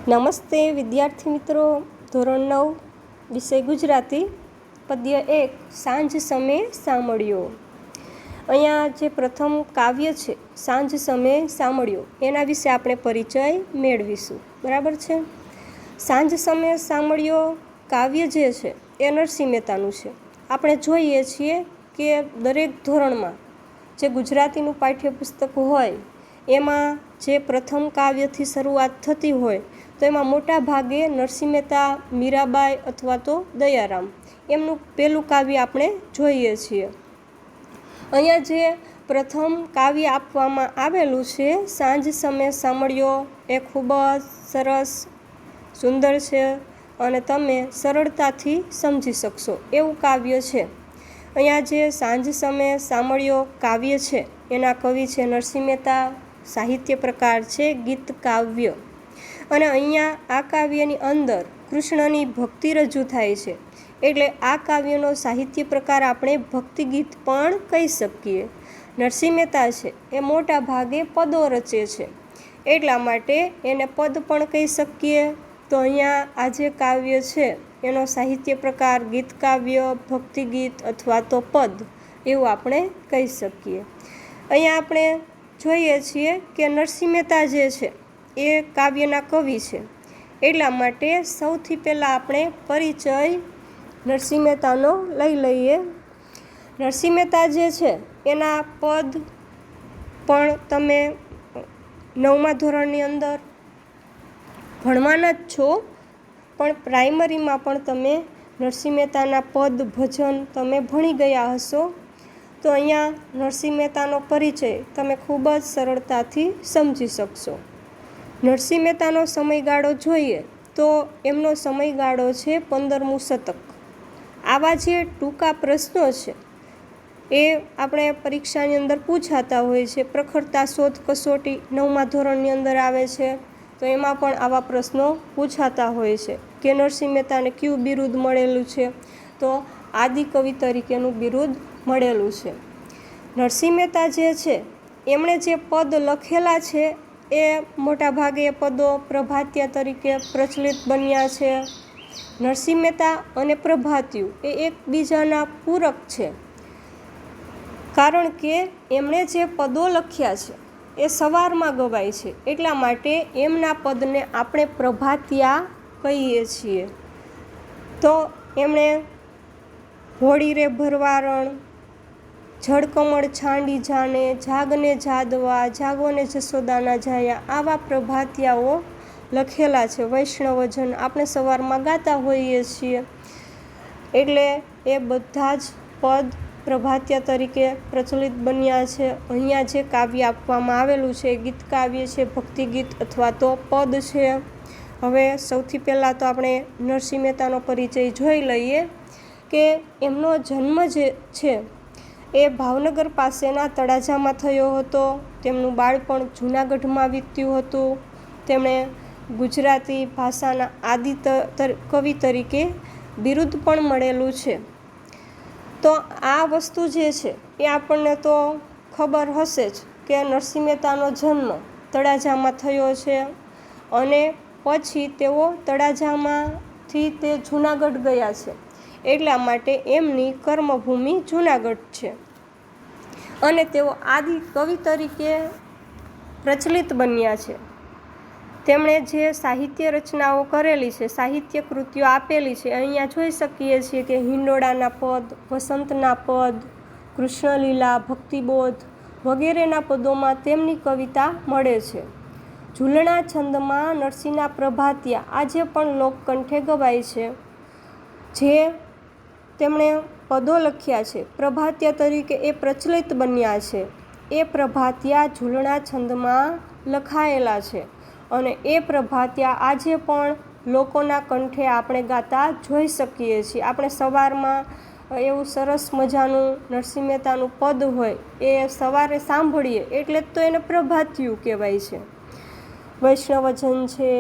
નમસ્તે વિદ્યાર્થી મિત્રો, ધોરણ 9 વિષય ગુજરાતી, પદ્ય 1 સાંજ સમે સાંભળ્યો. અહીંયા જે પ્રથમ કાવ્ય છે સાંજ સમે સાંભળ્યો એના વિશે આપણે પરિચય મેળવીશું. બરાબર છે. સાંજ સમે સાંભળ્યો કાવ્ય જે છે એ નરસિંહ મહેતાનું છે. આપણે જોઈએ છીએ કે દરેક ધોરણમાં જે ગુજરાતીનું પાઠ્યપુસ્તક હોય એમાં જે પ્રથમ કાવ્યથી શરૂઆત થતી હોય તો એમાં મોટા ભાગે નરસિંહ મહેતા, મીરાબાઈ અથવા તો દયારામ એમનું પહેલું કાવ્ય આપણે જોઈએ છીએ. અહીંયા જે પ્રથમ કાવ્ય આપવામાં આવેલું છે સાંજ સમે સાંભળ્યો એ ખૂબ જ સરસ, સુંદર છે અને તમે સરળતાથી સમજી શકશો એવું કાવ્ય છે. અહીંયા જે સાંજ સમે સાંભળ્યો કાવ્ય છે એના કવિ છે નરસિંહ મહેતા, સાહિત્ય પ્રકાર છે ગીત કાવ્ય. અને અહીંયા આ કાવ્યની અંદર કૃષ્ણની ભક્તિ રજૂ થાય છે એટલે આ કાવ્યનો સાહિત્ય પ્રકાર આપણે ભક્તિ ગીત પણ કહી શકીએ. નરસિંહ મહેતા છે એ મોટા ભાગે પદો રચે છે એટલા માટે એને પદ પણ કહી શકીએ. તો અહીંયા આ જે કાવ્ય છે એનો સાહિત્ય પ્રકાર ગીત કાવ્ય, ભક્તિ ગીત અથવા તો પદ એવું આપણે કહી શકીએ. અહીંયા આપણે જોઈએ છીએ કે નરસિંહ મહેતા જે છે એ કાવ્યના કવિ છે એટલા માટે સૌથી પહેલાં આપણે પરિચય નરસિંહ મહેતાનો લઈ લઈએ. નરસિંહ મહેતા જે છે એના પદ પણ તમે 9મા ધોરણની અંદર ભણવાના જ છો, પણ પ્રાઇમરીમાં પણ તમે નરસિંહ મહેતાના પદ ભજન તમે ભણી ગયા હશો. તો અહીંયા નરસિંહ મહેતાનો પરિચય તમે ખૂબ જ સરળતાથી સમજી શકશો. નરસિંહ મહેતાનો સમયગાળો જોઈએ તો એમનો સમયગાળો છે 15મું શતક. આવા જે ટૂંકા પ્રશ્નો છે એ આપણે પરીક્ષાની અંદર પૂછાતા હોય છે. પ્રખરતા શોધ કસોટી 9મા ધોરણની અંદર આવે છે તો એમાં પણ આવા પ્રશ્નો પૂછાતા હોય છે કે નરસિંહ મહેતાને કયું બિરુદ મળેલું છે, તો આદિકવિ તરીકેનું બિરુદ મળેલું છે. નરસિંહ મહેતા જે છે એમણે જે પદ લખેલા છે એ મોટા ભાગે એ પદો પ્રભાતિયા તરીકે પ્રચલિત બન્યા છે. નરસિંહ મહેતા અને પ્રભાતિયું એ એકબીજાના પૂરક છે, કારણ કે એમણે જે પદો લખ્યા છે એ સવારમાં ગવાય છે એટલા માટે એમના પદને આપણે પ્રભાતિયા કહીએ છીએ. તો એમણે હોળી રે ભરવારણ, જળકમળ છાંડી જાને, જાગને જાદવા, જાગોને જશોદાના જાયા, આવા પ્રભાતિયાઓ લખેલા છે. વૈષ્ણવજન આપણે સવારમાં ગાતા હોઈએ છીએ એટલે એ બધા જ પદ પ્રભાતિયા તરીકે પ્રચલિત બન્યા છે. અહીંયા જે કાવ્ય આપવામાં આવેલું છે ગીત કાવ્ય છે, ભક્તિ ગીત અથવા તો પદ છે. હવે સૌથી પહેલાં તો આપણે નરસિંહ મહેતાનો પરિચય જોઈ લઈએ કે એમનો જન્મ જે છે એ ભાવનગર પાસેના તળાજામાં થયો હતો. તેમનું બાળપણ જૂનાગઢમાં વીત્યું હતું. તેમણે ગુજરાતી ભાષાના આદિ કવિ તરીકે બિરુદ પણ મળેલું છે. તો આ વસ્તુ જે છે એ આપણને તો ખબર હશે જ કે નરસિંહ મહેતાનો જન્મ તળાજામાં થયો છે અને પછી તેઓ તળાજામાંથી તે જૂનાગઢ ગયા છે એટલા માટે એમની કર્મભૂમિ જૂનાગઢ છે અને તેઓ આદિ કવિ તરીકે પ્રચલિત બન્યા છે. તેમણે જે સાહિત્ય રચનાઓ કરેલી છે, સાહિત્ય કૃતિઓ આપેલી છે, અહીંયા જોઈ શકીએ છીએ કે હિંડોળાના પદ, વસંતના પદ, કૃષ્ણલીલા, ભક્તિબોધ વગેરેના પદોમાં તેમની કવિતા મળે છે. ઝૂલણા છંદમાં નરસિંહના પ્રભાતિયા આજે પણ લોકકંઠે ગવાય છે. જે તેમણે પદો લખ્યા છે પ્રભાતિયા તરીકે એ પ્રચલિત બન્યા છે. એ પ્રભાતિયા ઝૂલણા છંદમાં લખાયેલા છે અને એ પ્રભાતિયા આજે પણ લોકોના કંઠે આપણે ગાતા જોઈ શકીએ છીએ. આપણે સવારમાં એવું સરસ મજાનું નરસિંહ મહેતાનું પદ હોય એ સવારે સાંભળીએ એટલે જ તો એને પ્રભાતિયું કહેવાય છે. વૈષ્ણવજન છે,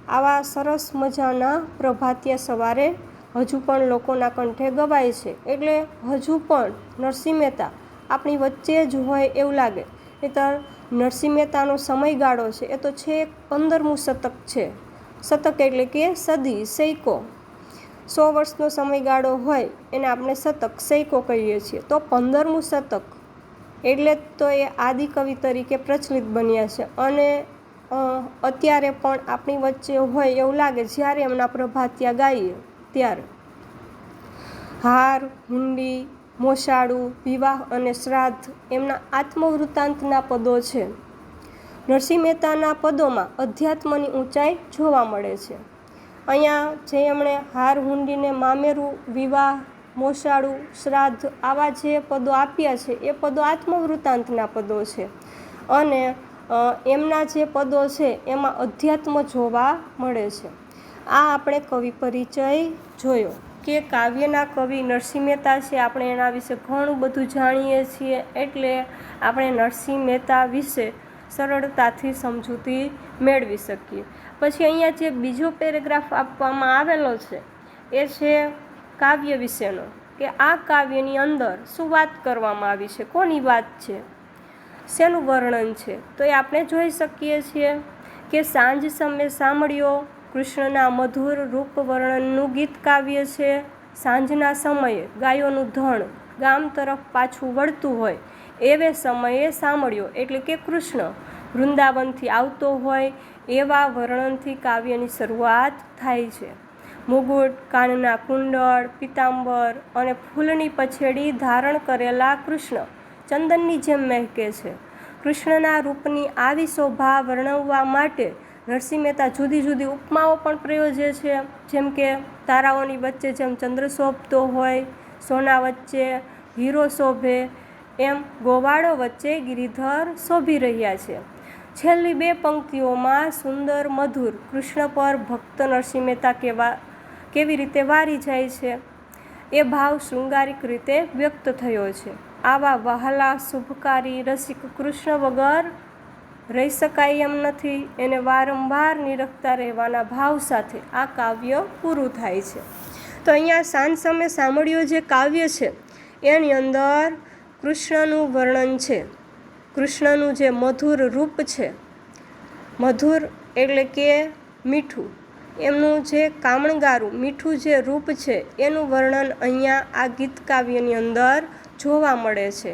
આવા સરસ મજાના પ્રભાતિયા સવારે હજુ પણ લોકોના કંઠે ગવાય છે. એટલે હજુ પણ નરસિંહ મહેતા આપણી વચ્ચે જ હોય એવું લાગે. નહીંતર નરસિંહ મહેતાનો સમયગાળો છે એ તો છેક 15મું શતક છે શતક એટલે કે સદી, સૈકો, 100 વર્ષનો સમયગાળો હોય એને આપણે શતક, સૈકો કહીએ છીએ. તો 15મું શતક એટલે તો એ આદિકવિ તરીકે પ્રચલિત બન્યા છે અને અત્યારે પણ આપણી વચ્ચે હોય એવું લાગે જ્યારે એમના પ્રભાતિયા ગાઈએ ત્યારે. હાર, હુંડી, મોસાળું, વિવાહ અને શ્રાદ્ધ એમના આત્મવૃત્તાંતના પદો છે. નરસિંહ મહેતાના પદોમાં અધ્યાત્મની ઊંચાઈ જોવા મળે છે. અહીંયા જે એમણે હાર, હુંડીને મામેરું, વિવાહ, મોસાળું, શ્રાદ્ધ આવા જે પદો આપ્યા છે એ પદો આત્મવૃત્તાંતના પદો છે અને એમના જે પદો છે એમાં અધ્યાત્મ જોવા મળે છે. આ આપણે કવિ પરિચય જોયો કે કાવ્યના કવિ નરસિંહ મહેતા છે. આપણે એના વિશે ઘણું બધું જાણીએ છીએ એટલે આપણે નરસિંહ મહેતા વિશે સરળતાથી સમજૂતી મેળવી શકીએ. પછી અહીંયા જે બીજો પેરેગ્રાફ આપવામાં આવેલો છે એ છે કાવ્ય વિશેનો, કે આ કાવ્યની અંદર શું વાત કરવામાં આવી છે, કોની વાત છે, શેનું વર્ણન છે. તો એ આપણે જોઈ શકીએ છીએ કે સાંજ સમે સાંભળ્યો કૃષ્ણના મધુર રૂપ વર્ણનનું ગીત કાવ્ય છે. સાંજના સમયે ગાયોનું ધણ ગામ તરફ પાછું વળતું હોય એવે સમયે સાંભળ્યો એટલે કે કૃષ્ણ વૃંદાવનથી આવતો હોય એવા વર્ણનથી કાવ્યની શરૂઆત થાય છે. મુગુટ, કાનના કુંડળ, પિતાંબર અને ફૂલની પછેડી ધારણ કરેલા કૃષ્ણ ચંદનની જેમ મહેકે છે. કૃષ્ણના રૂપની આવી શોભા વર્ણવવા માટે નરસિંહ મહેતા જુદી જુદી ઉપમાઓ પણ પ્રયોજે છે. જેમ કે તારાઓની વચ્ચે જેમ ચંદ્ર શોભતો હોય, સોના વચ્ચે હીરો શોભે, એમ ગોવાળો વચ્ચે ગિરિધર શોભી રહ્યા છે. છેલ્લી 2 પંક્તિઓમાં સુંદર મધુર કૃષ્ણ પર ભક્ત નરસિંહ મહેતા કેવી રીતે વારી જાય છે એ ભાવ શૃંગારિક રીતે વ્યક્ત થયો છે. આવા વહાલા શુભકારી રસિક કૃષ્ણ વગર રહી શકાય એમ નથી. એને વારંવાર નિરખતા રહેવાના ભાવ સાથે આ કાવ્ય પૂરું થાય છે. તો અહીંયા સાંજ સમે સાંભળ્યો જે કાવ્ય છે એની અંદર કૃષ્ણનું વર્ણન છે. કૃષ્ણનું જે મધુર રૂપ છે, મધુર એટલે કે મીઠું, એમનું જે કામણગારું મીઠું જે રૂપ છે એનું વર્ણન અહીંયા આ ગીત કાવ્યની અંદર જોવા મળે છે.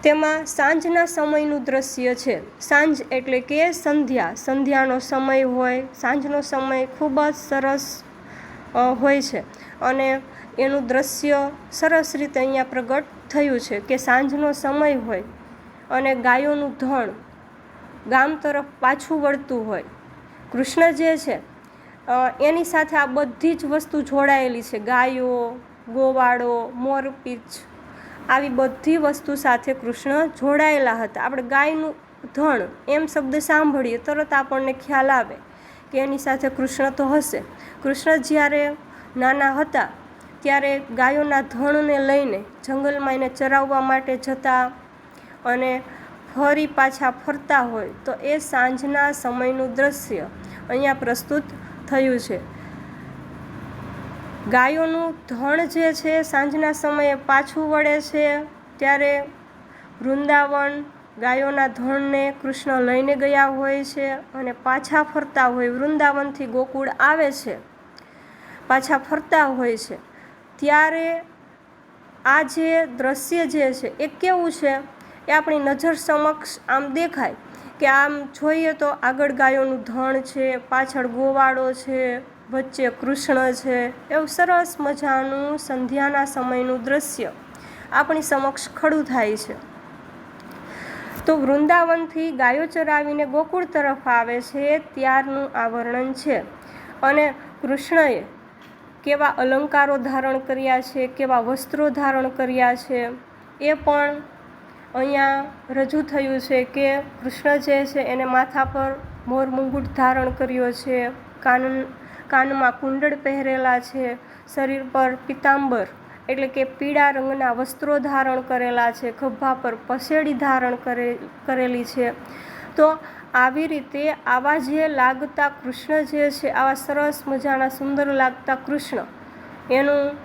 તેમાં સાંજના સમયનું દ્રશ્ય છે. સાંજ એટલે કે સંધ્યા, સંધ્યાનો સમય હોય. સાંજનો સમય ખૂબ જ સરસ હોય છે અને એનું દ્રશ્ય સરસ રીતે અહીંયા પ્રગટ થયું છે કે સાંજનો સમય હોય અને ગાયોનું ધણ ગામ તરફ પાછું વળતું હોય. કૃષ્ણ જે છે એની સાથે આ બધી જ વસ્તુ જોડાયેલી છે. ગાયો, ગોવાળો, મોરપીંછ આવી બધી વસ્તુ સાથે કૃષ્ણ જોડાયેલા હતા. આપણે ગાયનું ધણ એમ શબ્દ સાંભળીએ તરત આપણને ખ્યાલ આવે કે એની સાથે કૃષ્ણ તો હશે. કૃષ્ણ જ્યારે નાના હતા ત્યારે ગાયોના ધણને લઈને જંગલમાં એને ચરાવવા માટે જતા અને ફરી પાછા ફરતા હોય તો એ સાંજના સમયનું દ્રશ્ય અહીંયા પ્રસ્તુત થયું છે. ગાયોનું ધણ જે છે સાંજના સમયે પાછું વળે છે ત્યારે વૃંદાવન ગાયોના ધણને કૃષ્ણ લઈને ગયા હોય છે અને પાછા ફરતા હોય. વૃંદાવનથી ગોકુળ આવે છે, પાછા ફરતા હોય છે ત્યારે આ જે દ્રશ્ય જે છે એ કેવું છે એ આપણી નજર સમક્ષ આમ દેખાય કે આમ જોઈએ તો આગળ ગાયોનું ધણ છે, પાછળ ગોવાળો છે, વચ્ચે કૃષ્ણ છે. એવું સરસ મજાનું સંધ્યાના સમયનું દ્રશ્ય આપણી સમક્ષ ખડું થાય છે. તો વૃંદાવનથી ગાયો ચરાવીને ગોકુળ તરફ આવે છે ત્યારનું આ વર્ણન છે. અને કૃષ્ણએ કેવા અલંકારો ધારણ કર્યા છે, કેવા વસ્ત્રો ધારણ કર્યા છે એ પણ અહીંયા રજૂ થયું છે કે કૃષ્ણ જે છે એને માથા પર મોર મુંગુટ ધારણ કર્યો છે, કાનમાં કુંડળ પહેરેલા છે, શરીર પર પિતાંબર એટલે કે પીળા રંગના વસ્ત્રો ધારણ કરેલા છે, ખભા પર પસેડી ધારણ કરેલી છે. તો આવી રીતે આવા જે લાગતા કૃષ્ણ જે છે, આવા સરસ મજાના સુંદર લાગતા કૃષ્ણ, એનું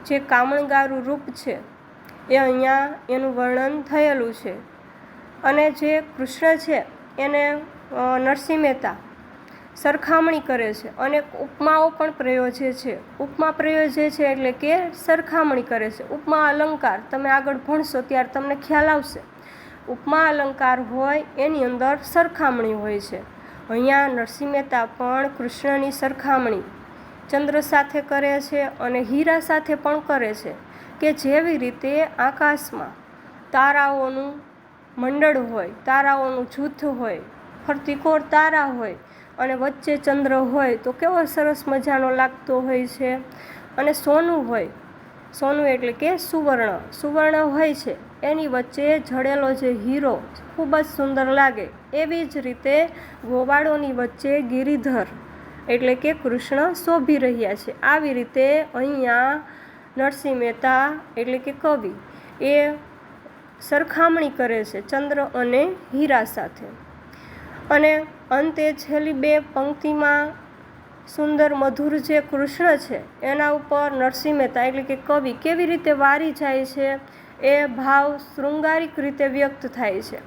જે કામણગારું રૂપ છે એ અહીંયા એનું વર્ણન થયેલું છે. અને જે કૃષ્ણ છે એને નરસિંહ મહેતા સરખામણી કરે છે. અનેક ઉપમાઓ પણ પ્રયોજે છે. ઉપમા પ્રયોજે છે એટલે કે સરખામણી કરે છે. ઉપમા અલંકાર તમે આગળ ભણશો ત્યારે તમને ખ્યાલ આવશે. ઉપમા અલંકાર હોય એની અંદર સરખામણી હોય છે. અહીંયા નરસિંહ મહેતા પણ કૃષ્ણની સરખામણી ચંદ્ર સાથે કરે છે અને હીરા સાથે પણ કરે છે કે જેવી રીતે આકાશમાં તારાઓનું મંડળ હોય, તારાઓનું જૂથ હોય, ફરતી કોર તારા હોય અને વચ્ચે ચંદ્ર હોય તો કેવો સરસ મજાનો લાગતો હોય છે. અને સોનું હોય, સોનું એટલે કે સુવર્ણ હોય છે, એની વચ્ચે જડેલો જે હીરો ખૂબ જ સુંદર લાગે. એવી જ રીતે ગોવાળોની વચ્ચે ગિરિધર એટલે કે કૃષ્ણ શોભી રહ્યા છે. આવી રીતે અહીંયા નરસિંહ મહેતા એટલે કે કવિ એ સરખામણી કરે છે ચંદ્ર અને હીરા સાથે. અને અંતે છેલ્લી બે પંક્તિમાં સુંદર મધુર જે કૃષ્ણ છે એના ઉપર નરસિંહ મહેતા એટલે કે કવિ કેવી રીતે વારી જાય છે એ ભાવ શૃંગારિક રીતે વ્યક્ત થાય છે.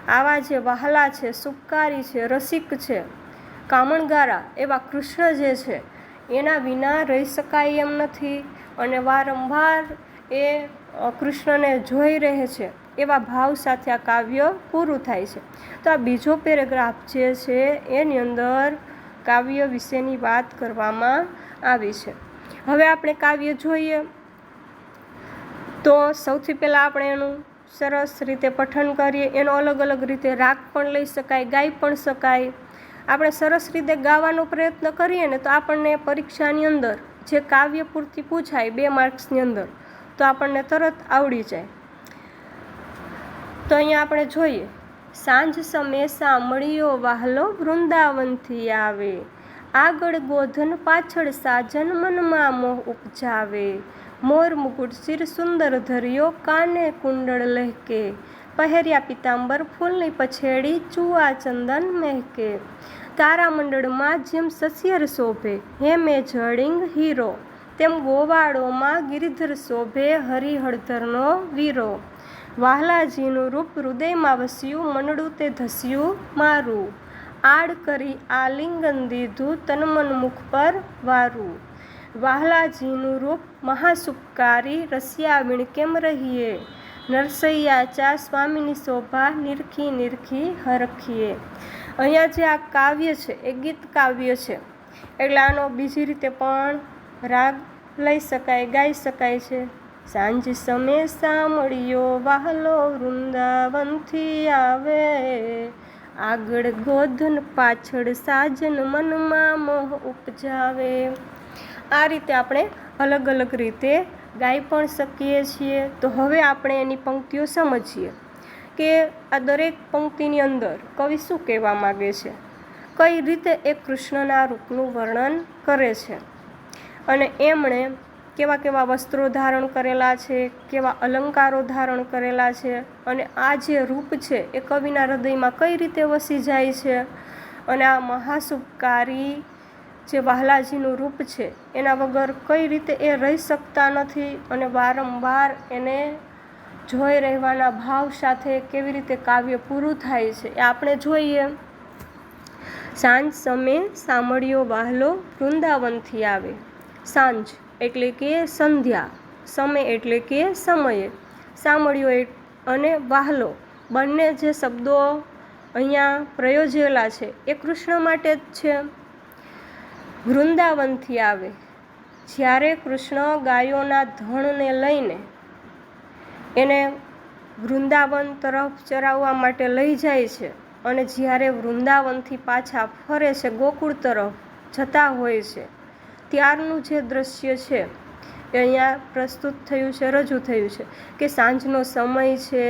આવા જે વહાલા છે, સુપકારી છે, રસિક છે, કામણગારા એવા કૃષ્ણ જે છે એના વિના રહી શકાય એમ નથી અને વારંવાર એ કૃષ્ણને જોઈ રહે છે એવા ભાવ સાથે આ કાવ્ય પૂરું થાય છે. તો આ બીજો પેરેગ્રાફ જે છે એની અંદર કાવ્ય વિશેની વાત કરવામાં આવી છે. હવે આપણે કાવ્ય જોઈએ તો સૌથી પહેલાં આપણે એનું સરસ રીતે પઠન કરીએ. એનો અલગ અલગ રીતે રાગ પણ લઈ શકાય, ગાઈ પણ શકાય. આપણે સરસ રીતે ગાવાનો પ્રયત્ન કરીએ ને તો આપણને પરીક્ષાની અંદર જે કાવ્ય પૂર્તિ પૂછાય 2 માર્ક્સની અંદર તો આપણને તરત આવડી જાય. તો અહીંયા આપણે જોઈએ, સાંજ સમે સાંભળ્યો વાહલો વૃંદાવનથી આવે, આગળ ગોધન પાછળ સાજન મનમાં મોહ ઉપજાવે, મોર મુકુટ શિર સુંદર ધર્યો કાને કુંડળ લહેકે, પહેર્યા પિતાંબર ફૂલની પછેડી ચૂઆ ચંદન મહેકે, તારા મંડળમાં જેમ સસ્યર શોભે હેમે જડિંગ હીરો, તેમ ગોવાળોમાં ગિરિધર શોભે હરિહળધરનો વીરો, વાહલાજીનું રૂપ હૃદયમાં વસ્યું મનડું તે ધસ્યું મારું, આડ કરી આલિંગન દીધું તનમન મુખ પર વારું, વાહલાજીનું રૂપ મહાસુપકારી રસિયા વીણ કેમ રહીએ, નરસૈયાચા સ્વામીની શોભા નિરખી નિરખી હરખીએ. અહીંયા જે આ કાવ્ય છે એ ગીત કાવ્ય છે એટલે આનો બીજી રીતે પણ રાગ લઈ શકાય, ગાઈ શકાય છે. સાંજ સમે સાંભળ્યો વાહલો વૃંદાવનથી આવે, આગળ ગોધન પાછળ સાજન મનમાં મોહ ઉપજાવે. આ રીતે આપણે અલગ અલગ રીતે ગાઈ પણ શકીએ છીએ. તો હવે આપણે એની પંક્તિઓ સમજીએ કે આ દરેક પંક્તિની અંદર કવિ શું કહેવા માગે છે, કઈ રીતે એ કૃષ્ણના રૂપનું વર્ણન કરે છે અને એમણે કેવા કેવા વસ્ત્રો ધારણ કરેલા છે, કેવા અલંકારો ધારણ કરેલા છે અને આ જે રૂપ છે એ કવિના હૃદયમાં કઈ રીતે વસી જાય છે અને આ મહાસુપકારી જે વાહલાજીનું રૂપ છે એના વગર કઈ રીતે એ રહી શકતા નથી અને વારંવાર એને જોઈ રહેવાના ભાવ સાથે કેવી રીતે કાવ્ય પૂરું થાય છે એ આપણે જોઈએ. સાંજ સમે સાંભળ્યો વાહલો વૃંદાવનથી આવે. સાંજ એટલે કે સંધ્યા, સમય એટલે કે સમયે, સાંભળ્યો અને વાહલો બંને જે શબ્દો અહીંયા પ્રયોજેલા છે એ કૃષ્ણ માટે જ છે. વૃંદાવનથી આવે, જ્યારે કૃષ્ણ ગાયોના ધણને લઈને એને વૃંદાવન તરફ ચરાવવા માટે લઈ જાય છે અને જ્યારે વૃંદાવનથી પાછા ફરે છે ગોકુળ તરફ જતા હોય છે ત્યારનું જે દ્રશ્ય છે એ અહીંયા પ્રસ્તુત થયું છે, રજૂ થયું છે કે સાંજનો સમય છે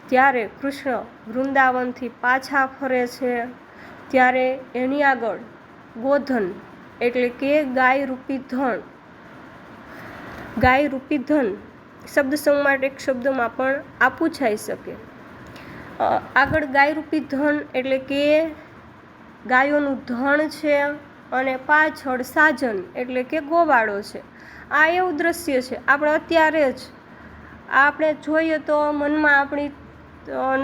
ત્યારે કૃષ્ણ વૃંદાવનથી પાછા ફરે છે ત્યારે એની આગળ ગોધન એટલે કે ગાય રૂપી ધન શબ્દ સંમાટ એક શબ્દમાં પણ આ પૂછાઈ શકે. આગળ ગાયરૂપી ધન એટલે કે ગાયોનું ધણ છે અને પાછળ સાજન એટલે કે ગોવાળો છે. આ એવું દ્રશ્ય છે આપણે અત્યારે જ આપણે જોઈએ તો મનમાં આપણી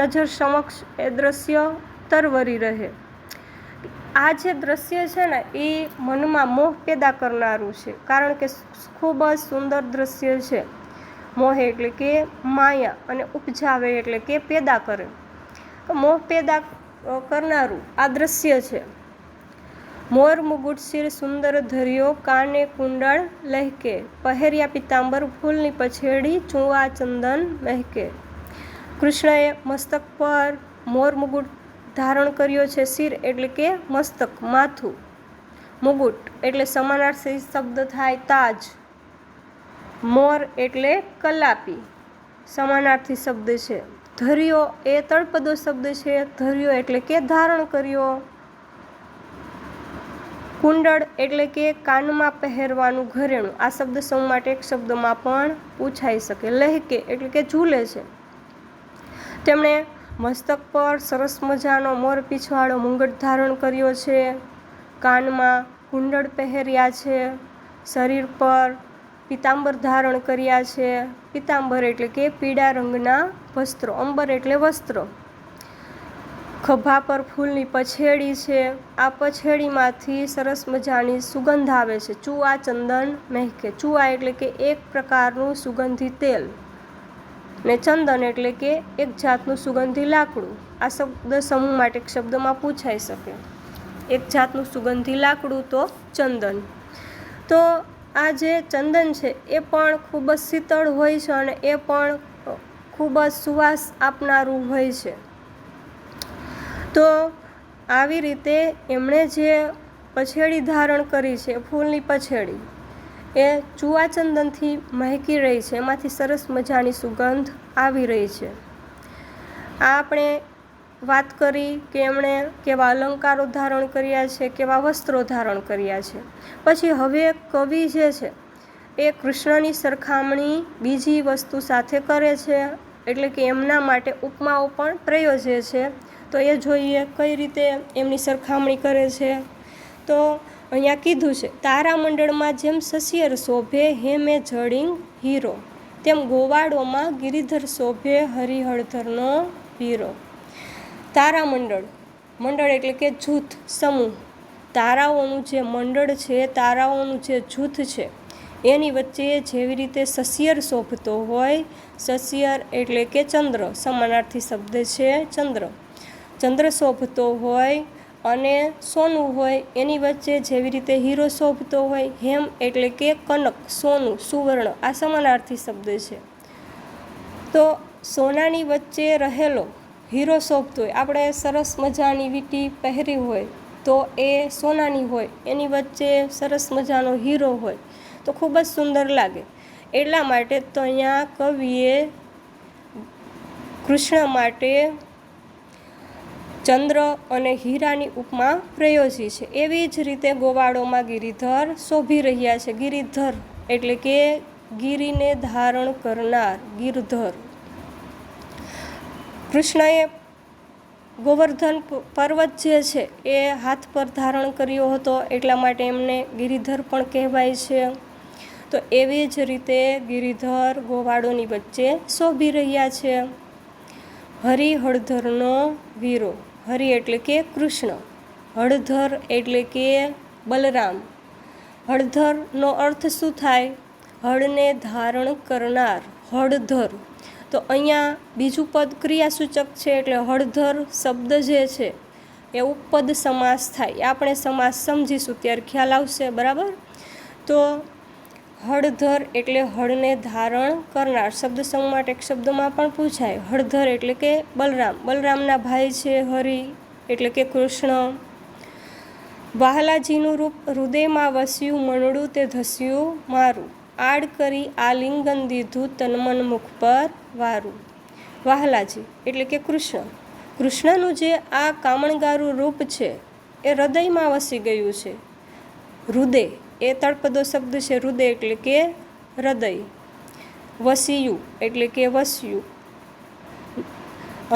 નજર સમક્ષ એ દ્રશ્ય તરવરી રહે આ જે દ્રશ્ય છે ને એ મનમાં મોહ પેદા કરનારું છે, કારણ કે ખૂબ જ સુંદર દ્રશ્ય છે. મોહ એટલે કે માયા, અને ઉપજાવે એટલે કે પેદા કરે. મોહ પેદા કરનારું આ દ્રશ્ય છે. મોર મુગુટ શિર સુંદર ધર્યો, કાને કુંડળ લહેકે, પહેર્યા પિતાંબર ફૂલની પછેડી, ચૂવા ચંદન મહેકે. કૃષ્ણએ મસ્તક પર મોર મુગુટ ધારણ કર્યો છે. શિર એટલે કે મસ્તક, માથું. મુગુટ એટલે સમાનાર્થી શબ્દ થાય તાજ. મોર એટલે કલાપી, સમાનાર્થી શબ્દ છે. ધર્યો એ તળપદો શબ્દ છે. ધર્યો એટલે કે ધારણ કર્યો. કુંડળ એટલે કે કાનમાં પહેરવાનું ઘરેણું. આ શબ્દ સૌ માટે એક શબ્દમાં પણ પૂછાઈ શકે. લહેકે એટલે કે ઝૂલે છે. તેમણે મસ્તક પર સરસ મજાનો મોર પીછવાળો મુંગટ ધારણ કર્યો છે. કાનમાં કુંડળ પહેર્યા છે. શરીર પર પિતાંબર ધારણ કર્યા છે. પિતાંબર એટલે કે પીળા રંગના વસ્ત્રો. અંબર એટલે વસ્ત્ર. ખભા પર ફૂલની પછેડી છે. આ પછેડીમાંથી સરસ મજાની સુગંધ આવે છે. ચૂવા ચંદન મહેકે. ચૂવા એટલે કે એક પ્રકારનું સુગંધી તેલ, ને ચંદન એટલે કે એક જાતનું સુગંધી લાકડું. આ શબ્દ સમૂહ માટે એક શબ્દમાં પૂછાઈ શકે. એક જાતનું સુગંધી લાકડું તો ચંદન. તો આ જે ચંદન છે એ પણ ખૂબ જ શીતળ હોય છે, અને એ પણ ખૂબ જ સુવાસ આપનારું હોય છે. તો આવી રીતે એમણે જે પછેડી ધારણ કરી છે, ફૂલની પછેડી, એ ચૂવા ચંદનથી મહેકી રહી છે. એમાંથી સરસ મજાની સુગંધ આવી રહી છે. આ આપણે વાત કરી કે એમણે કેવા અલંકારો ધારણ કર્યા છે, કેવા વસ્ત્રો ધારણ કર્યા છે. પછી હવે કવિ જે છે એ કૃષ્ણની સરખામણી બીજી વસ્તુ સાથે કરે છે, એટલે કે એમના માટે ઉપમાઓ પણ પ્રયોજે છે. તો એ જોઈએ કઈ રીતે એમની સરખામણી કરે છે. તો અહીંયા કીધું છે, તારામંડળમાં જેમ સસિયર શોભે, હેમે જડિંગ હીરો, તેમ ગોવાળોમાં ગિરિધર શોભે, હરિહળધરનો વીરો. તારામંડળ, મંડળ એટલે કે જૂથ, સમૂહ. તારાઓનું જે મંડળ છે, તારાઓનું જે જૂથ છે, એની વચ્ચે જેવી રીતે સસિયર શોભતો હોય, સસિયર એટલે કે ચંદ્ર, સમાનાર્થી શબ્દ છે ચંદ્ર. ચંદ્ર શોભતો હોય અને સોનું હોય, એની વચ્ચે જેવી રીતે હીરો શોભતો હોય. હેમ એટલે કે કનક, સોનું, સુવર્ણ. આ સમાનાર્થી શબ્દ છે. તો સોનાની વચ્ચે રહેલો હીરો શોભતો હોય. આપણે સરસ મજાની વીંટી પહેરી હોય તો એ સોનાની હોય, એની વચ્ચે સરસ મજાનો હીરો હોય તો ખૂબ જ સુંદર લાગે. એટલા માટે તો અહીંયા કવિએ કૃષ્ણ માટે ચંદ્ર અને હીરાની ઉપમા પ્રયોજી છે. એવી જ રીતે ગોવાળોમાં ગિરિધર શોભી રહ્યા છે. ગિરિધર એટલે કે ગિરિને ધારણ કરનાર, ગિરધર. કૃષ્ણએ ગોવર્ધન પર્વત જે છે એ હાથ પર ધારણ કર્યો હતો, એટલા માટે એમને ગિરિધર પણ કહેવાય છે. તો એવી જ રીતે ગિરિધર ગોવાળોની વચ્ચે શોભી રહ્યા છે. હરિહળધરનો વીરો. હરિ એટલે કે કૃષ્ણ, હળધર એટલે કે બલરામ. હળધરનો અર્થ શું થાય? હળને ધારણ કરનાર, હળધર. તો અહીંયા બીજું પદ ક્રિયાસૂચક છે, એટલે હળધર શબ્દ જે છે એ ઉપપદ સમાસ થાય. આપણે સમાસ સમજીશું ત્યારે ખ્યાલ આવશે, બરાબર? તો હળધર એટલે હળને ધારણ કરનાર. શબ્દ સમૂહ માટે એક શબ્દમાં પણ પૂછાય. હળધર એટલે કે બલરામ. બલરામના ભાઈ છે હરિ એટલે કે કૃષ્ણ. વહાલાજીનું રૂપ હૃદયમાં વસ્યું, મનડું તે ધસ્યું મારું, આડ કરી આલિંગન દીધું, તનમન મુખ પર વારું. વહાલાજી એટલે કે કૃષ્ણ. કૃષ્ણનું જે આ કામણગારું રૂપ છે એ હૃદયમાં વસી ગયું છે. હૃદય એ તળપદો શબ્દ છે. હૃદય એટલે કે હૃદય. વસ્યું એટલે કે વસ્યું.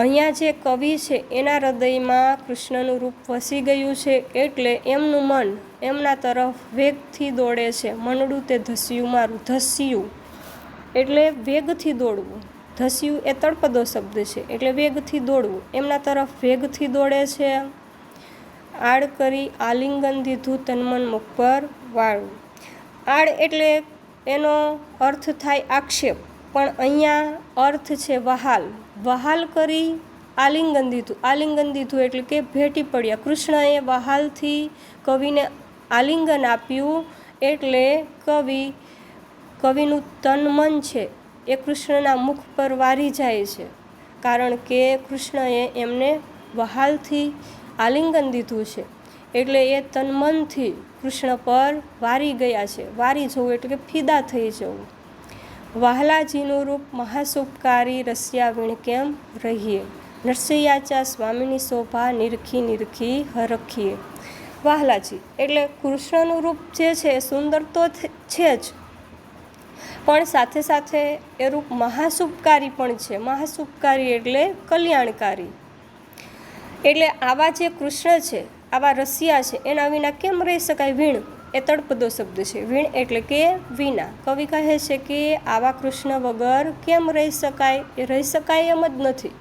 અહીંયા જે કવિ છે એના હૃદયમાં કૃષ્ણનું રૂપ વસી ગયું છે, એટલે એમનું મન એમના તરફ વેગથી દોડે છે. મનડું તે ધસ્યું મારું. ધસ્યું એટલે વેગથી દોડવું. ધસ્યું એ તળપદો શબ્દ છે, એટલે વેગથી દોડવું. એમના તરફ વેગથી દોડે છે. આડ કરી આલિંગન દીધું તનમન મુખ પર વાળું. આડ એટલે એનો અર્થ થાય આક્ષેપ, પણ અહીંયા અર્થ છે વહાલ. વહાલ કરી આલિંગન દીધું. આલિંગન દીધું એટલે કે ભેટી પડ્યા. કૃષ્ણએ વહાલથી કવિને આલિંગન આપ્યું, એટલે કવિનું તન મન છે એ કૃષ્ણના મુખ પર વારી જાય છે, કારણ કે કૃષ્ણએ એમને વહાલથી આલિંગન દીધું છે, એટલે એ તન મનથી કૃષ્ણ પર વારી ગયા છે. વારી જવું એટલે કે ફિદા થઈ જવું. વહાલાજીનું રૂપ મહાશુભકારી રસિયા વીણ કેમ રહીએ, નરસૈયાચા સ્વામીની શોભા નિરખી નિરખી હરખીએ. વહાલાજી એટલે કૃષ્ણનું રૂપ જે છે એ સુંદર તો છે જ, પણ સાથે સાથે એ રૂપ મહાશુભકારી પણ છે. મહાશુભકારી એટલે કલ્યાણકારી. એટલે આવા જે કૃષ્ણ છે, આવા રસિયા છે, એના વિના કેમ રહી શકાય? વીણ એ તળપદો શબ્દ છે. વીણ એટલે કે વિના. કવિ કહે છે કે આવા કૃષ્ણ વગર કેમ રહી શકાય? એ રહી શકાય એમ જ નથી,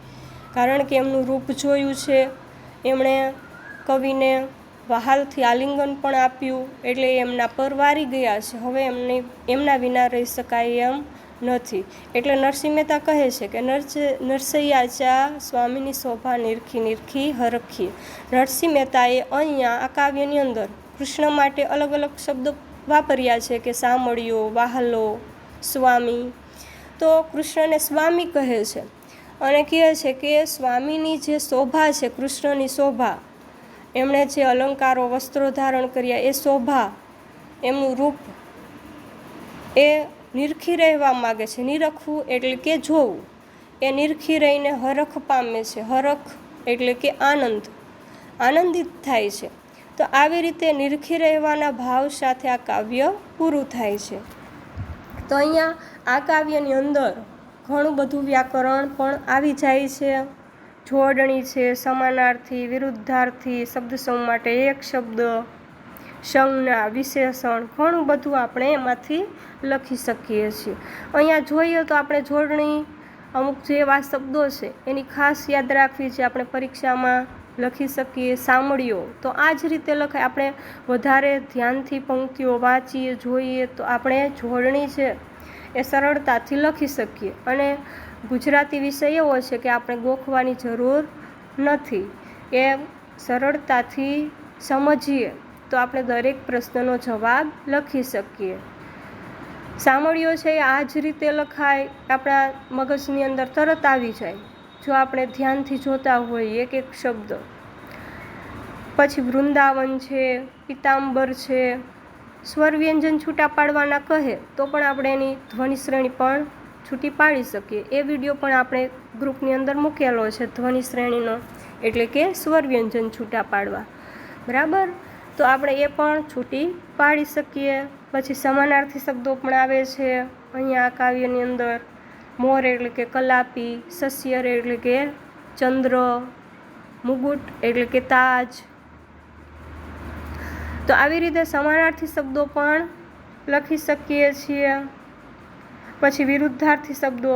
કારણ કે એમનું રૂપ જોયું છે, એમણે કવિને વહાલથી આલિંગન પણ આપ્યું, એટલે એમના પર વારી ગયા છે. હવે એમના વિના રહી શકાય એમ નથી. એટલે નરસિંહ મહેતા કહે છે કે નરસૈયાચા સ્વામીની શોભા નિરખી નિરખી હરખીએ. નરસિંહ મહેતાએ અહીંયા આ કાવ્યની અંદર કૃષ્ણ માટે અલગ અલગ શબ્દો વાપર્યા છે કે સામળિયો, વાહલો, સ્વામી. તો કૃષ્ણને સ્વામી કહે છે અને કહે છે કે સ્વામીની જે શોભા છે, કૃષ્ણની શોભા, એમણે જે અલંકારો વસ્ત્રો ધારણ કર્યા, એ શોભા, એમનું રૂપ એ નિરખી રહેવા માગે છે. નિરખવું એટલે કે જોવું. એ નિરખી રહીને હરખ પામે છે. હરખ એટલે કે આનંદ, આનંદિત થાય છે. તો આવી રીતે નિરખી રહેવાના ભાવ સાથે આ કાવ્ય પૂરું થાય છે. તો અહીંયા આ કાવ્યની અંદર ઘણું બધું વ્યાકરણ પણ આવી જાય છે. જોડણી છે, સમાનાર્થી, વિરુદ્ધાર્થી, શબ્દ સમૂહ માટે એક શબ્દ, સંજ્ઞા, વિશેષણ, ઘણું બધું આપણે એમાંથી લખી શકીએ છીએ. અહીંયા જોઈએ તો આપણે જોડણી અમુક જે એવા શબ્દો છે એની ખાસ યાદ રાખવી છે. આપણે પરીક્ષામાં લખી શકીએ. સામળીઓ તો આ જ રીતે લખાય. આપણે વધારે ધ્યાનથી પંક્તિઓ વાંચીએ, જોઈએ તો આપણે જોડણી છે એ સરળતાથી લખી શકીએ. અને ગુજરાતી વિષય એવો છે કે આપણે ગોખવાની જરૂર નથી. એ સરળતાથી સમજીએ તો આપણે દરેક પ્રશ્નનો જવાબ લખી શકીએ. સામળીઓ છે એ આ જ રીતે લખાય, આપણા મગજની અંદર તરત આવી જાય જો આપણે ધ્યાનથી જોતા હોઈએ એક એક શબ્દ. પછી વૃંદાવન છે, પિતાંબર છે, સ્વર વ્યંજન છૂટા પાડવાના કહે તો પણ આપણે એની ધ્વનિ શ્રેણી પણ છૂટી પાડી શકીએ. એ વિડીયો પણ આપણે ગ્રુપની અંદર મૂકેલો છે, ધ્વનિ શ્રેણીનો, એટલે કે સ્વર વ્યંજન છૂટા પાડવા. બરાબર, તો આપણે એ પણ છૂટી પાડી શકીએ. પછી સમાનાર્થી શબ્દો પણ આવે છે અહીંયા આ કાવ્યની અંદર. મોર એટલે કે કલાપી, સસ્યર એટલે કે ચંદ્ર, મુગુટ એટલે કે તાજ. તો આવી રીતે સમાનાર્થી શબ્દો પણ લખી શકીએ છીએ. પછી વિરુદ્ધાર્થી શબ્દો,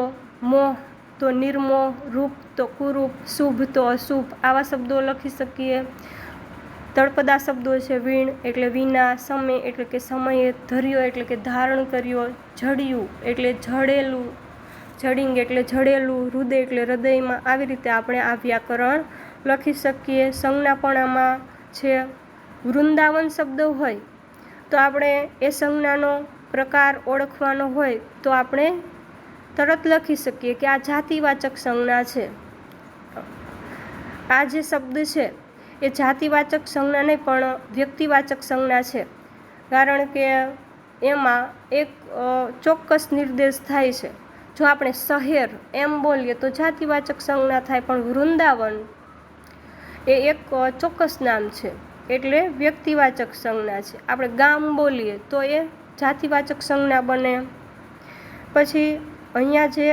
મોહ તો નિર્મોહ, રૂપ તો કુરૂપ, શુભ તો અશુભ, આવા શબ્દો લખી શકીએ. તળપદા શબ્દો છે, વીણ એટલે વિના, સમય એટલે કે સમયે, ધર્યો એટલે કે ધારણ કર્યો, જડ્યું એટલે જડેલું, જડિંગ એટલે જડેલું, હૃદય એટલે હૃદયમાં. આવી રીતે આપણે આ વ્યાકરણ લખી શકીએ. સંજ્ઞા પણ આમાં છે. વૃંદાવન શબ્દ હોય તો આપણે એ સંજ્ઞાનો પ્રકાર ઓળખવાનો હોય તો આપણે તરત લખી શકીએ કે આ જાતિવાચક સંજ્ઞા છે. આ જે શબ્દ છે એ જાતિવાચક સંજ્ઞા નહીં પણ વ્યક્તિવાચક સંજ્ઞા છે, કારણ કે એમાં એક ચોક્કસ નિર્દેશ થાય છે. જો આપણે શહેર એમ બોલીએ તો જાતિવાચક સંજ્ઞા થાય, પણ વૃંદાવન એ એક ચોક્કસ નામ છે એટલે વ્યક્તિવાચક સંજ્ઞા છે. આપણે ગામ બોલીએ તો એ જાતિવાચક સંજ્ઞા બને. પછી અહીંયા જે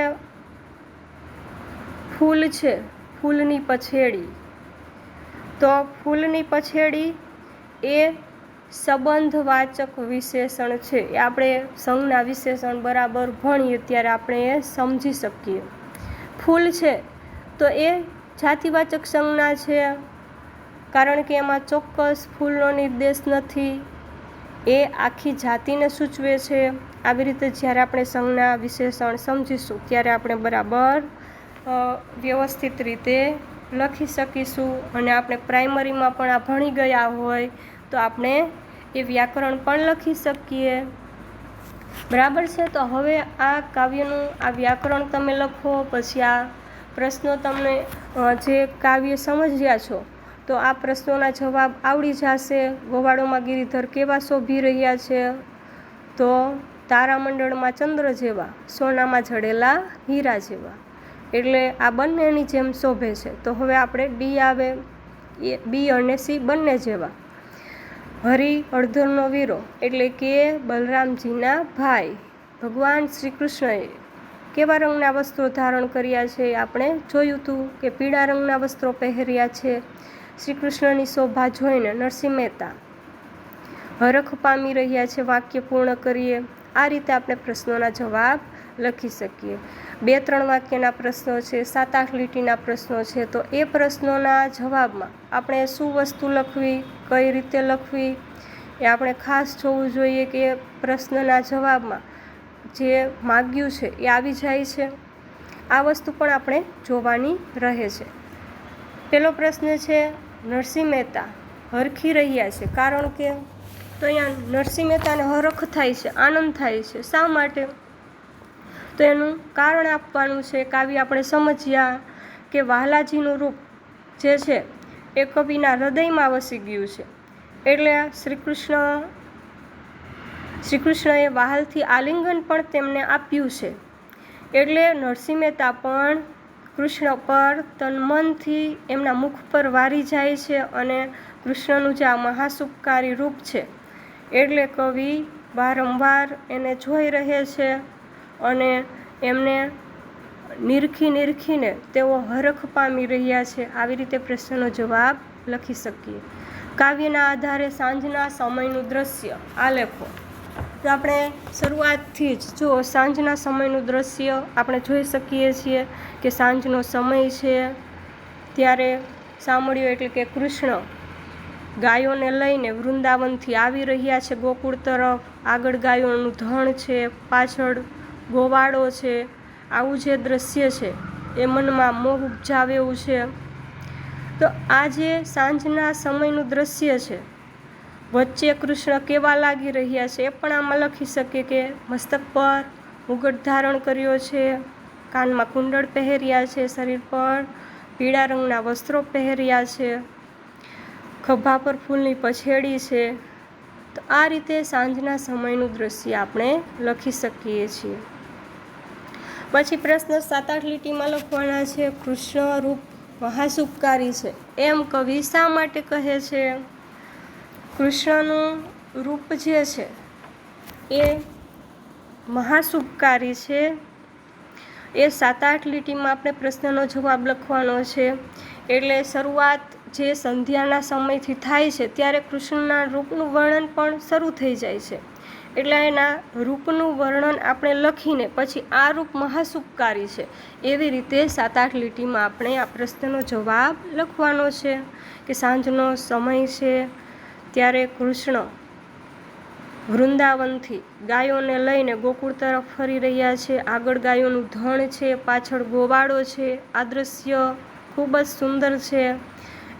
ફૂલ છે, ફૂલની પછેડી, તો ફૂલની પછેડી એ સંબંધવાચક વિશેષણ છે. એ આપણે સંજ્ઞા વિશેષણ બરાબર ભણીએ ત્યારે આપણે એ સમજી શકીએ. ફૂલ છે તો એ જાતિવાચક સંજ્ઞા છે, કારણ કે એમાં ચોક્કસ ફૂલનો નિર્દેશ નથી, એ આખી જાતિને સૂચવે છે. આવી રીતે જ્યારે આપણે સંજ્ઞા વિશેષણ સમજીશું ત્યારે આપણે બરાબર વ્યવસ્થિત રીતે લખી શકીશું. અને આપણે પ્રાઇમરીમાં પણ આ ભણી ગયા હોય તો આપણે એ વ્યાકરણ પણ લખી શકીએ. બરાબર છે. તો હવે આ કાવ્યનું આ વ્યાકરણ તમે લખો, પછી આ પ્રશ્નો તમને જે કાવ્ય સમજ્યા છો તો આ પ્રશ્નોના જવાબ આવડી જશે. ગોવાળોમાં ગિરિધર કેવા શોભી રહ્યા છે? તો તારામંડળમાં ચંદ્ર જેવા, સોનામાં જડેલા હીરા જેવા. એટલે આ બંનેની જેમ શોભે છે. તો હવે આપણે ડી આવે, એ બી અને સી બંને જેવા. હરિ હળધરનો વીરો એટલે કે બલરામજીના ભાઈ ભગવાન શ્રી કૃષ્ણએ કેવા રંગના વસ્ત્રો ધારણ કર્યા છે? આપણે જોયું હતું કે પીળા રંગના વસ્ત્રો પહેર્યા છે. શ્રી કૃષ્ણની શોભા જોઈને નરસિંહ મહેતા હરખ પામી રહ્યા છે. વાક્ય પૂર્ણ કરીએ. આ રીતે આપણે પ્રશ્નોના જવાબ લખી શકીએ. 2-3 વાક્યના પ્રશ્નો છે, 7-8 લીટીના પ્રશ્નો છે. તો એ પ્રશ્નોના જવાબમાં આપણે શું વસ્તુ લખવી, કઈ રીતે લખવી એ આપણે ખાસ જોવું જોઈએ કે પ્રશ્નના જવાબમાં જે માગ્યું છે એ આવી જાય છે. આ વસ્તુ પણ આપણે જોવાની રહે છે. પહેલો પ્રશ્ન છે, નરસિંહ મહેતા હરખી રહ્યા છે. કારણ કે તો અહીંયા નરસિંહ મહેતાને હરખ થાય છે, આનંદ થાય છે. શા માટે? તો એનું કારણ આપવાનું છે. કાવ્ય આપણે સમજ્યા કે વહાલાજીનું રૂપ જે છે એ કવિના હૃદયમાં વસી ગયું છે. એટલે શ્રી કૃષ્ણએ વહાલથી આલિંગન પણ તેમને આપ્યું છે. એટલે નરસિંહ મહેતા પણ કૃષ્ણ પર તન-મનથી એમના મુખ પર વારી જાય છે. અને કૃષ્ણનું જે આ મહાસુખકારી રૂપ છે એટલે કવિ વારંવાર એને જોઈ રહે છે અને એમને નિરખીને તેઓ હરખ પામી રહ્યા છે. આવી રીતે પ્રશ્નનો જવાબ લખી શકીએ. કાવ્યના આધારે સાંજના સમયનું દ્રશ્ય આલેખો. તો આપણે શરૂઆતથી જ જો સાંજના સમયનું દ્રશ્ય આપણે જોઈ શકીએ છીએ કે સાંજનો સમય છે ત્યારે સામળિયો એટલે કે કૃષ્ણ ગાયોને લઈને વૃંદાવનથી આવી રહ્યા છે ગોકુળ તરફ. આગળ ગાયોનું ધણ છે, પાછળ ગોવાળો છે. આવું જે દ્રશ્ય છે એ મનમાં મોહ ઉપજાવે એવું છે. તો આ જે સાંજના સમયનું દ્રશ્ય છે, વચ્ચે કૃષ્ણ કેવા લાગી રહ્યા છે એ પણ આમાં લખી શકીએ કે મસ્તક પર મુગટ ધારણ કર્યો છે, કાનમાં કુંડળ પહેર્યા છે, શરીર પર પીળા રંગના વસ્ત્રો પહેર્યા છે, ખભા પર ફૂલની પછેડી છે. તો આ રીતે સાંજના સમયનું દ્રશ્ય આપણે લખી શકીએ છીએ. પછી પ્રશ્ન 7-8 લીટીમાં લખવાના છે. કૃષ્ણ રૂપ મહાસુખકારી છે એમ કવિ શા માટે કહે છે? કૃષ્ણનું રૂપ જે છે એ મહાસુખકારી છે. એ 7-8 લીટીમાં આપણે પ્રશ્નનો જવાબ લખવાનો છે. એટલે શરૂઆત જે સંધ્યાના સમયથી થાય છે ત્યારે કૃષ્ણના રૂપનું વર્ણન પણ શરૂ થઈ જાય છે. એટલે એના રૂપનું વર્ણન આપણે લખીને પછી આ રૂપ મહાસુખકારી છે એવી રીતે 7-8 લીટીમાં આપણે આ પ્રશ્નનો જવાબ લખવાનો છે કે સાંજનો સમય છે ત્યારે કૃષ્ણ વૃંદાવનથી ગાયોને લઈને ગોકુળ તરફ ફરી રહ્યા છે. આગળ ગાયોનું ધણ છે, પાછળ ગોવાળો છે. આ દ્રશ્ય ખૂબ જ સુંદર છે.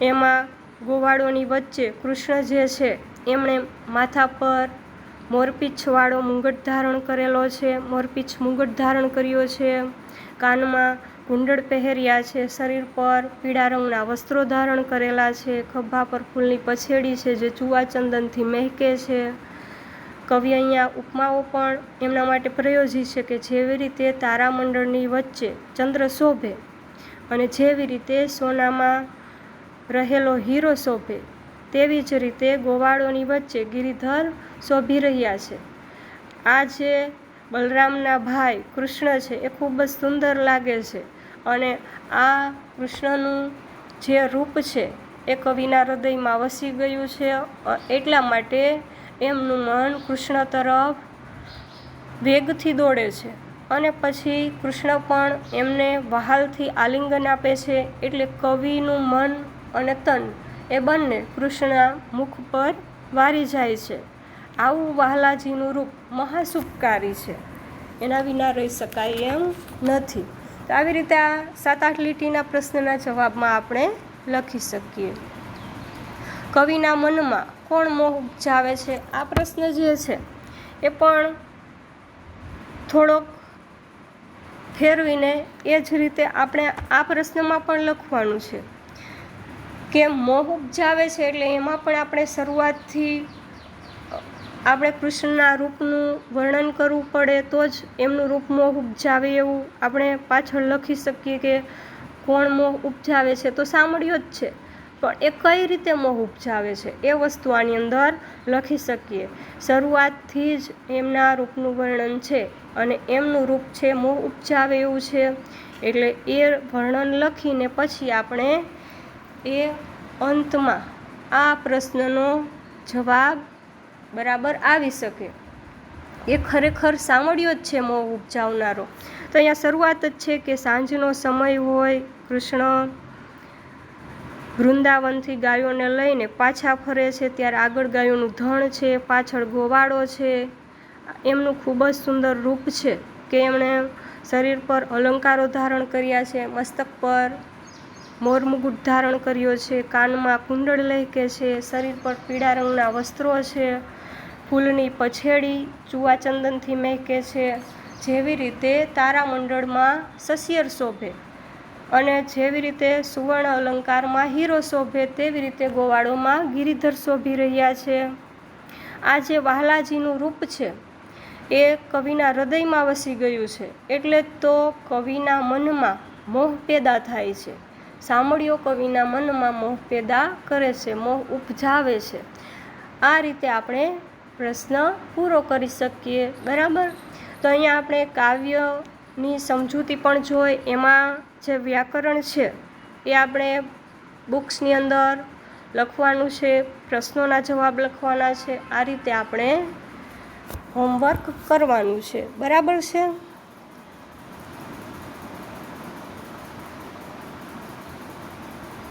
એમાં ગોવાળોની વચ્ચે કૃષ્ણ જે છે એમણે માથા પર મોરપીંછવાળો મુગટ ધારણ કરેલો છે, મોરપીંછ મુગટ ધારણ કર્યો છે, કાનમાં કુંડળ પહેર્યા છે, શરીર પર પીળા રંગના વસ્ત્રો ધારણ કરેલા છે, ખભા પર ફૂલની પછેડી છે જે ચુવાચંદનથી મહેકે છે. કવિ અહીંયા ઉપમાઓ પણ એમના માટે પ્રયોજી છે કે જેવી રીતે તારામંડળની વચ્ચે ચંદ્ર શોભે અને જેવી રીતે સોનામાં રહેલો હીરો શોભે તેવી જ રીતે ગોવાળોની વચ્ચે ગિરિધર શોભી રહ્યા છે. આ જે બલરામના ભાઈ કૃષ્ણ છે એ ખૂબ જ સુંદર લાગે છે અને આ કૃષ્ણનું જે રૂપ છે એ કવિના હૃદયમાં વસી ગયું છે. એટલા માટે એમનું મન કૃષ્ણ તરફ વેગથી દોડે છે અને પછી કૃષ્ણ પણ એમને વહાલથી આલિંગન આપે છે. એટલે કવિનું મન અને તન એ બંને કૃષ્ણના મુખ પર વારી જાય છે. આવું વહાલાજીનું રૂપ મહાશુભકારી છે, એના વિના રહી શકાય એમ નથી. તો આવી રીતે આ 7-8 લીટીના પ્રશ્નના જવાબમાં આપણે લખી શકીએ. કવિના મનમાં કોણ મોહ ઉપજાવે છે? આ પ્રશ્ન જે છે એ પણ થોડોક ફેરવીને એ જ રીતે આપણે આ પ્રશ્નમાં પણ લખવાનું છે કે મોહ ઉપજાવે છે, એટલે એમાં પણ આપણે શરૂઆતથી આપણે કૃષ્ણના રૂપનું વર્ણન કરવું પડે તો જ એમનું રૂપ મોહ ઉપજાવે એવું આપણે પાછળ લખી શકીએ કે કોણ મોહ ઉપજાવે છે. તો સાંભળ્યો જ છે, પણ એ કઈ રીતે મોહ ઉપજાવે છે એ વસ્તુ આની અંદર લખી શકીએ. શરૂઆતથી જ એમના રૂપનું વર્ણન છે અને એમનું રૂપ છે મોહ ઉપજાવે એવું છે, એટલે એ વર્ણન લખીને પછી આપણે એ અંતમાં આ પ્રશ્નનો જવાબ બરાબર આવી શકે. એ ખરેખર સાંભળ્યો જ છે મોહ ઉપજાવનારો. તો અહીંયા શરૂઆત જ છે કે સાંજનો સમય હોય, કૃષ્ણ વૃંદાવનથી ગાયોને લઈને પાછા ફરે છે, ત્યારે આગળ ગાયોનું ધણ છે, પાછળ ગોવાળો છે. એમનું ખૂબ જ સુંદર રૂપ છે કે એમણે શરીર પર અલંકારો ધારણ કર્યા છે, મસ્તક પર મોરમુકુટ ધારણ કર્યો છે, કાનમાં કુંડળ લહેકે છે, શરીર પર પીળા રંગના વસ્ત્રો છે, ફૂલની પછેડી ચુવાચંદનથી મહેકે છે. જેવી રીતે તારામંડળમાં સસ્યર શોભે અને જેવી રીતે સુવર્ણ અલંકારમાં હીરો શોભે, તેવી રીતે ગોવાળોમાં ગિરિધર શોભી રહ્યા છે. આ જે વહાલાજીનું રૂપ છે એ કવિના હૃદયમાં વસી ગયું છે, એટલે જ તો કવિના મનમાં મોહ પેદા થાય છે. સાંભળ્યો કવિના મનમાં મોહ પેદા કરે છે, મોહ ઉપજાવે છે. આ રીતે આપણે પ્રશ્ન પૂરો કરી શકીએ. બરાબર. તો અહીંયા આપણે કાવ્યની સમજૂતી પણ જોઈ, એમાં જે વ્યાકરણ છે એ આપણે બુક્સની અંદર લખવાનું છે, પ્રશ્નોના જવાબ લખવાના છે. આ રીતે આપણે હોમવર્ક કરવાનું છે. બરાબર છે.